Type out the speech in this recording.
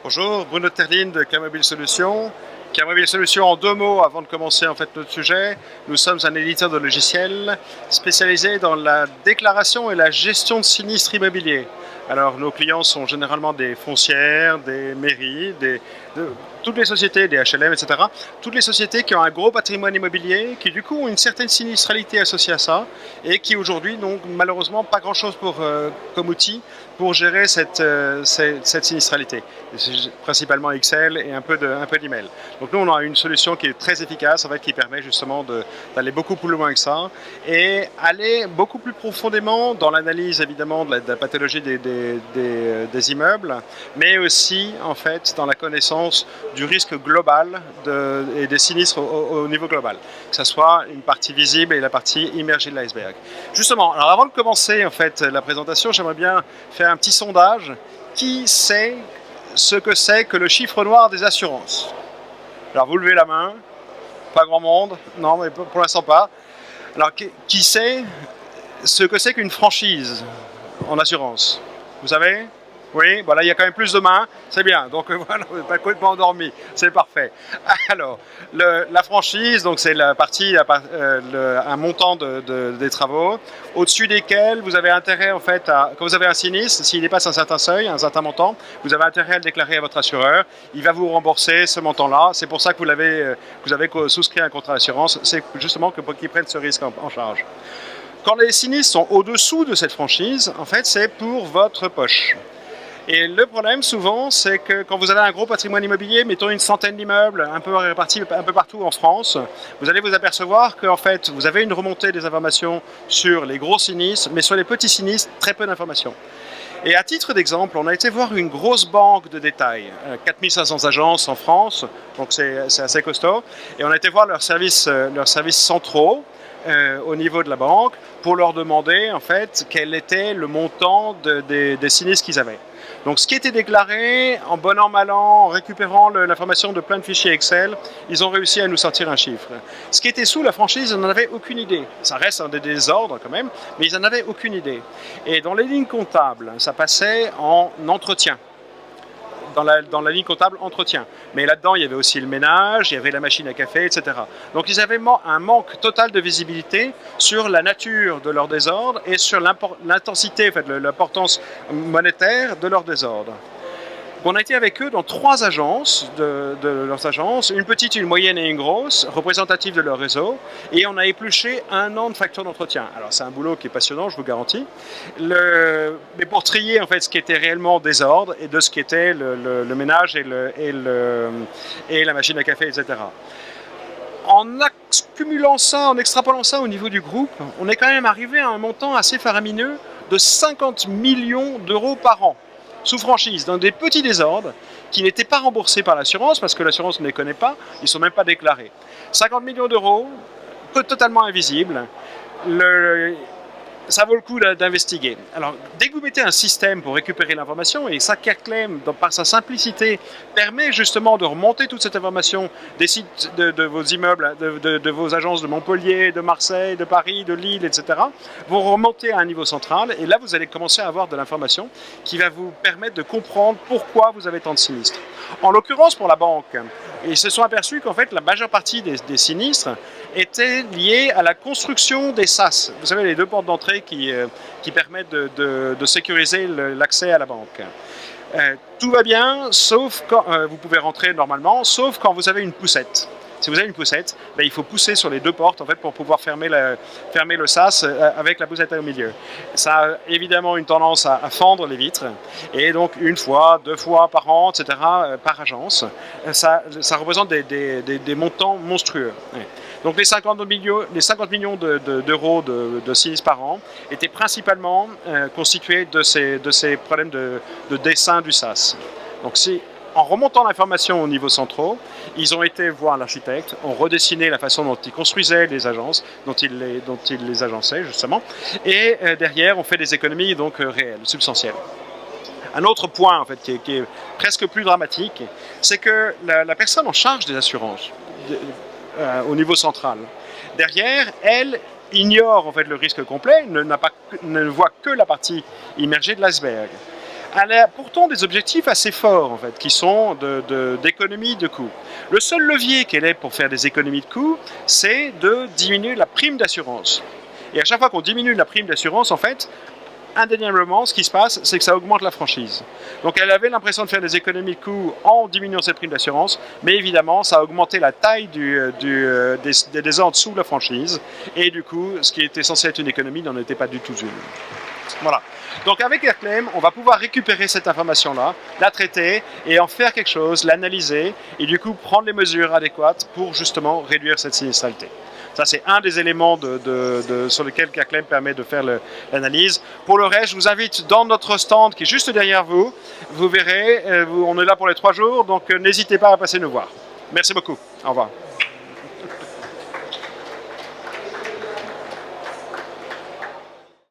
Bonjour, Bruno Terline de Camobile Solutions. Camobile Solutions, en deux mots avant de commencer notre sujet, nous sommes un éditeur de logiciels spécialisé dans la déclaration et la gestion de sinistres immobiliers. Alors nos clients sont généralement des foncières, des mairies, toutes les sociétés, des HLM, etc. Toutes les sociétés qui ont un gros patrimoine immobilier, qui du coup ont une certaine sinistralité associée à ça et qui aujourd'hui n'ont malheureusement pas grand-chose comme outil pour gérer cette sinistralité. C'est principalement Excel et un peu d'email. Donc nous, on a une solution qui est très efficace, en fait, qui permet justement d'aller beaucoup plus loin que ça et aller beaucoup plus profondément dans l'analyse, évidemment, de la pathologie des immeubles, mais aussi, en fait, dans la connaissance du risque global et des sinistres au niveau global, que ce soit une partie visible et la partie immergée de l'iceberg. Justement, alors avant de commencer, en fait, la présentation, j'aimerais bien faire un petit sondage. Qui sait ce que c'est que le chiffre noir des assurances? Alors vous levez la main, pas grand monde, non mais pour l'instant pas. Alors qui sait ce que c'est qu'une franchise en assurance? Vous savez? Oui, voilà, il y a quand même plus de mains, c'est bien, donc voilà, on n'est pas complètement endormi, c'est parfait. Alors, la franchise, donc c'est la partie, un montant des travaux, au-dessus desquels vous avez intérêt, en fait, quand vous avez un sinistre, s'il dépasse un certain seuil, un certain montant, vous avez intérêt à le déclarer à votre assureur, il va vous rembourser ce montant-là, c'est pour ça que vous avez souscrit un contrat d'assurance, c'est justement pour qu'ils prennent ce risque en charge. Quand les sinistres sont au-dessous de cette franchise, en fait, c'est pour votre poche. Et le problème, souvent, c'est que quand vous avez un gros patrimoine immobilier, mettons une centaine d'immeubles, un peu répartis un peu partout en France, vous allez vous apercevoir qu'en fait, vous avez une remontée des informations sur les gros sinistres, mais sur les petits sinistres, très peu d'informations. Et à titre d'exemple, on a été voir une grosse banque de détail, 4500 agences en France, donc c'est assez costaud, et on a été voir leurs services centraux, au niveau de la banque, pour leur demander en fait quel était le montant des sinistres qu'ils avaient. Donc ce qui était déclaré, en bon an, mal an, en récupérant l'information de plein de fichiers Excel, ils ont réussi à nous sortir un chiffre. Ce qui était sous la franchise, ils n'en avaient aucune idée. Ça reste un des désordres quand même, mais ils n'en avaient aucune idée. Et dans les lignes comptables, ça passait en entretien. Dans la ligne comptable entretien. Mais là-dedans, il y avait aussi le ménage, il y avait la machine à café, etc. Donc ils avaient un manque total de visibilité sur la nature de leur désordre et sur l'intensité, en fait, l'importance monétaire de leur désordre. On a été avec eux dans 3 agences de leurs agences, une petite, une moyenne et une grosse, représentatives de leur réseau, et on a épluché 1 an de factures d'entretien. Alors c'est un boulot qui est passionnant, je vous garantis, mais pour trier en fait ce qui était réellement en désordre et de ce qui était le ménage et la machine à café, etc. En accumulant ça, en extrapolant ça au niveau du groupe, on est quand même arrivé à un montant assez faramineux de 50 millions d'euros par an, sous franchise, dans des petits désordres qui n'étaient pas remboursés par l'assurance, parce que l'assurance ne les connaît pas, ils ne sont même pas déclarés. 50 millions d'euros, totalement invisibles. Ça vaut le coup d'investiguer. Alors, dès que vous mettez un système pour récupérer l'information, et ça, CareClaim, par sa simplicité, permet justement de remonter toute cette information des sites de vos immeubles, de vos agences de Montpellier, de Marseille, de Paris, de Lille, etc., vous remontez à un niveau central, et là, vous allez commencer à avoir de l'information qui va vous permettre de comprendre pourquoi vous avez tant de sinistres. En l'occurrence, pour la banque, ils se sont aperçus qu'en fait, la majeure partie des sinistres étaient liés à la construction des SAS. Vous savez, les 2 portes d'entrée qui permettent de sécuriser l'accès à la banque. Tout va bien, sauf quand vous pouvez rentrer normalement, sauf quand vous avez une poussette. Si vous avez une poussette, ben, il faut pousser sur les 2 portes en fait, pour pouvoir fermer le SAS avec la poussette au milieu. Ça a évidemment une tendance à fendre les vitres, et donc 1 fois, 2 fois par an, etc., par agence, ça représente des montants monstrueux. Donc les 50 millions d'euros de sinistres par an étaient principalement constitués de ces problèmes de dessin du SAS. Donc en remontant l'information au niveau central, ils ont été voir l'architecte, ont redessiné la façon dont ils construisaient les agences, dont ils les agençaient justement, et derrière on fait des économies donc réelles, substantielles. Un autre point en fait qui est presque plus dramatique, c'est que la personne en charge des assurances au niveau central, derrière, elle ignore en fait le risque complet, ne voit que la partie immergée de l'iceberg. elle a pourtant des objectifs assez forts, en fait, qui sont d'économie de coûts. Le seul levier qu'elle ait pour faire des économies de coûts, c'est de diminuer la prime d'assurance. Et à chaque fois qu'on diminue la prime d'assurance, en fait, indéniablement, ce qui se passe, c'est que ça augmente la franchise. Donc elle avait l'impression de faire des économies de coûts en diminuant ses primes d'assurance, mais évidemment, ça a augmenté la taille des ordres sous la franchise, et du coup, ce qui était censé être une économie n'en était pas du tout une. Voilà. Donc avec Airclaim, on va pouvoir récupérer cette information-là, la traiter et en faire quelque chose, l'analyser, et du coup prendre les mesures adéquates pour justement réduire cette sinistralité. Ça, c'est un des éléments sur lesquels Airclaim permet de faire l'analyse. Pour le reste, je vous invite dans notre stand qui est juste derrière vous. Vous verrez, on est là pour les 3 jours, donc n'hésitez pas à passer nous voir. Merci beaucoup. Au revoir.